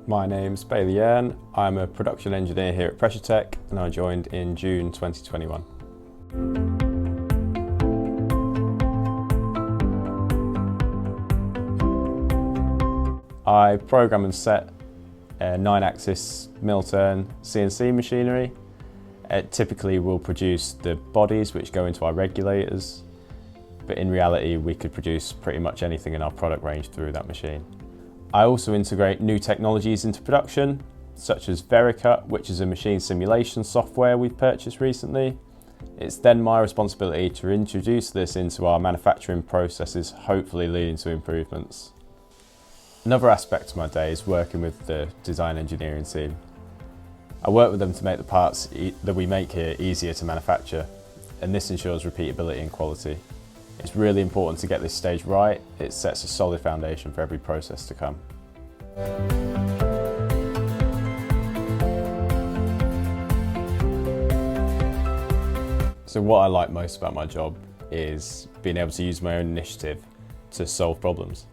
My name's Bailey Yearn. I'm a production engineer here at Pressure Tech and I joined in June 2021. I program and set a 9-axis mill turn CNC machinery. It typically will produce the bodies which go into our regulators, but in reality we could produce pretty much anything in our product range through that machine. I also integrate new technologies into production, such as Vericut, which is a machine simulation software we've purchased recently. It's then my responsibility to introduce this into our manufacturing processes, hopefully leading to improvements. Another aspect of my day is working with the design engineering team. I work with them to make the parts that we make here easier to manufacture, and this ensures repeatability and quality. It's really important to get this stage right. It sets a solid foundation for every process to come. So what I like most about my job is being able to use my own initiative to solve problems.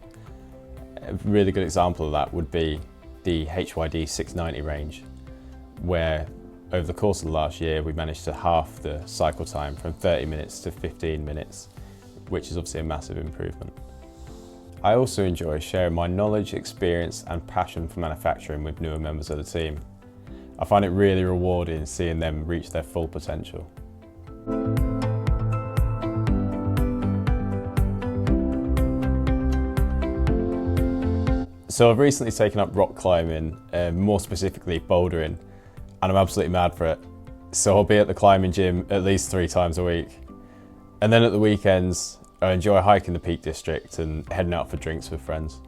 A really good example of that would be the HYD 690 range, where over the course of the last year we managed to halve the cycle time from 30 minutes to 15 minutes, which is obviously a massive improvement. I also enjoy sharing my knowledge, experience and passion for manufacturing with newer members of the team. I find it really rewarding seeing them reach their full potential. So I've recently taken up rock climbing, more specifically bouldering, and I'm absolutely mad for it. So I'll be at the climbing gym at least 3 times a week. And then at the weekends, I enjoy hiking the Peak District and heading out for drinks with friends.